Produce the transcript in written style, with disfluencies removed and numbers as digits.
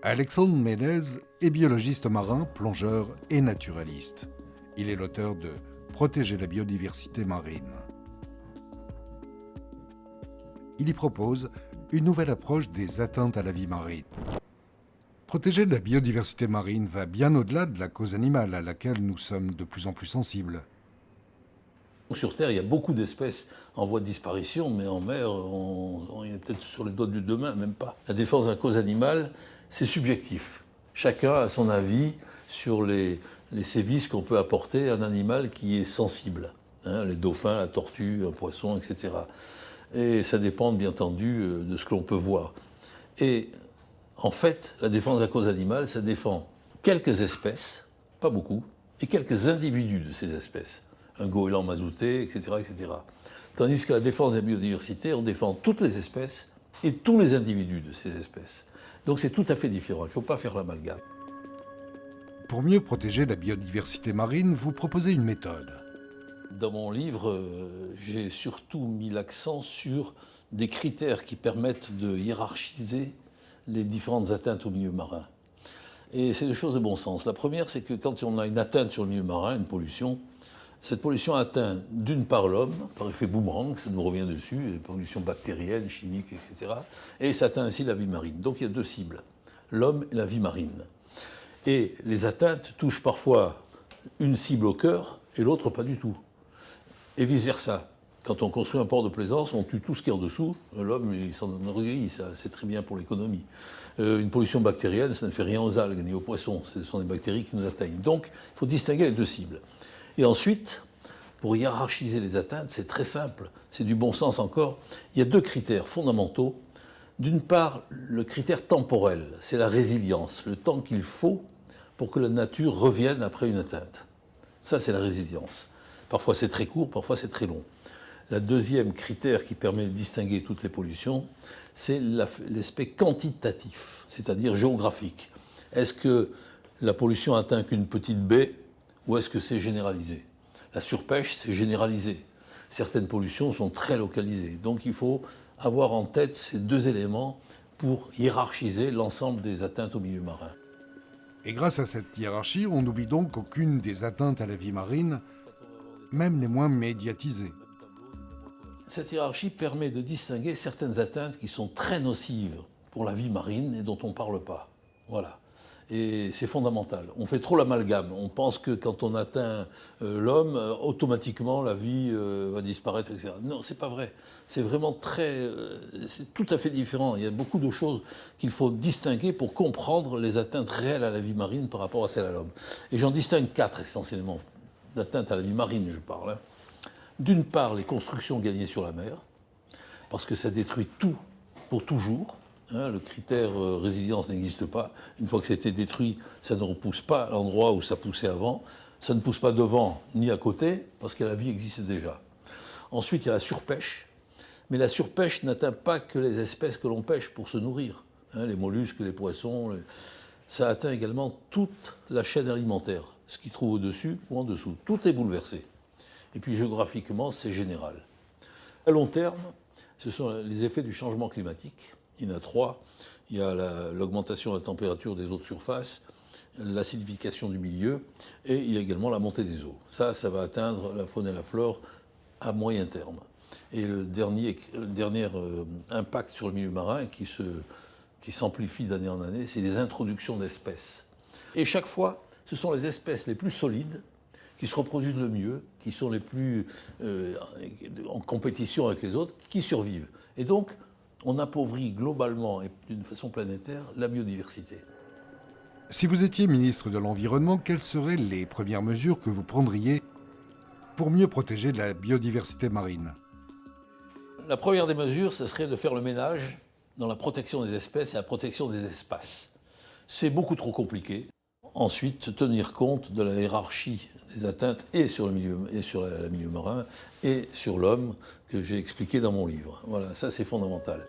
Alexandre Ménez est biologiste marin, plongeur et naturaliste. Il est l'auteur de Protéger la biodiversité marine. Il y propose une nouvelle approche des atteintes à la vie marine. Protéger la biodiversité marine va bien au-delà de la cause animale à laquelle nous sommes de plus en plus sensibles. Sur Terre, il y a beaucoup d'espèces en voie de disparition, mais en mer, on est peut-être sur les doigts de deux mains, même pas. La défense de la cause animale, c'est subjectif. Chacun a son avis sur les sévices qu'on peut apporter à un animal qui est sensible. Les dauphins, la tortue, un poisson, etc. Et ça dépend, bien entendu, de ce que l'on peut voir. Et en fait, la défense de la cause animale, ça défend quelques espèces, pas beaucoup, et quelques individus de ces espèces. Un goéland mazouté, etc., etc. Tandis que la défense de la biodiversité, on défend toutes les espèces et tous les individus de ces espèces. Donc c'est tout à fait différent, il ne faut pas faire l'amalgame. Pour mieux protéger la biodiversité marine, vous proposez une méthode. Dans mon livre, j'ai surtout mis l'accent sur des critères qui permettent de hiérarchiser les différentes atteintes au milieu marin. Et c'est des choses de bon sens. La première, c'est que quand on a une atteinte sur le milieu marin, une pollution, cette pollution atteint d'une part l'homme, par effet boomerang, ça nous revient dessus, les pollutions bactériennes, chimiques, etc. Et ça atteint ainsi la vie marine. Donc il y a deux cibles, l'homme et la vie marine. Et les atteintes touchent parfois une cible au cœur et l'autre pas du tout. Et vice-versa. Quand on construit un port de plaisance, on tue tout ce qui est en dessous. L'homme, il s'en enorgueillit, ça, c'est très bien pour l'économie. Une pollution bactérienne, ça ne fait rien aux algues ni aux poissons. Ce sont des bactéries qui nous atteignent. Donc, il faut distinguer les deux cibles. Et ensuite, pour hiérarchiser les atteintes, c'est très simple. C'est du bon sens encore. Il y a deux critères fondamentaux. D'une part, le critère temporel, c'est la résilience, le temps qu'il faut pour que la nature revienne après une atteinte. Ça, c'est la résilience. Parfois, c'est très court, parfois, c'est très long. Le deuxième critère qui permet de distinguer toutes les pollutions, c'est l'aspect quantitatif, c'est-à-dire géographique. Est-ce que la pollution atteint qu'une petite baie ou est-ce que c'est généralisé? La surpêche, c'est généralisé. Certaines pollutions sont très localisées. Donc il faut avoir en tête ces deux éléments pour hiérarchiser l'ensemble des atteintes au milieu marin. Et grâce à cette hiérarchie, on n'oublie donc qu'aucune des atteintes à la vie marine, même les moins médiatisées. Cette hiérarchie permet de distinguer certaines atteintes qui sont très nocives pour la vie marine et dont on ne parle pas. Voilà. Et c'est fondamental. On fait trop l'amalgame. On pense que quand on atteint l'homme, automatiquement la vie va disparaître, etc. Non, c'est pas vrai. C'est vraiment c'est tout à fait différent. Il y a beaucoup de choses qu'il faut distinguer pour comprendre les atteintes réelles à la vie marine par rapport à celles à l'homme. Et j'en distingue 4 essentiellement d'atteintes à la vie marine, je parle. D'une part, les constructions gagnées sur la mer, parce que ça détruit tout pour toujours. Le critère résilience n'existe pas. Une fois que c'était détruit, ça ne repousse pas à l'endroit où ça poussait avant. Ça ne pousse pas devant ni à côté, parce que la vie existe déjà. Ensuite, il y a la surpêche. Mais la surpêche n'atteint pas que les espèces que l'on pêche pour se nourrir. Les mollusques, les poissons. Ça atteint également toute la chaîne alimentaire. Ce qui trouve au-dessus ou en dessous. Tout est bouleversé. Et puis géographiquement, c'est général. À long terme, ce sont les effets du changement climatique. Il y en a 3. Il y a l'augmentation de la température des eaux de surface, l'acidification du milieu, et il y a également la montée des eaux. Ça va atteindre la faune et la flore à moyen terme. Et le dernier impact sur le milieu marin qui s'amplifie d'année en année, c'est les introductions d'espèces. Et chaque fois, ce sont les espèces les plus solides qui se reproduisent le mieux, qui sont les plus en compétition avec les autres, qui survivent. Et donc, on appauvrit globalement et d'une façon planétaire la biodiversité. Si vous étiez ministre de l'Environnement, quelles seraient les premières mesures que vous prendriez pour mieux protéger la biodiversité marine? La première des mesures, ce serait de faire le ménage dans la protection des espèces et la protection des espaces. C'est beaucoup trop compliqué. Ensuite, tenir compte de la hiérarchie des atteintes et sur le milieu marin et sur l'homme que j'ai expliqué dans mon livre. Voilà, ça c'est fondamental.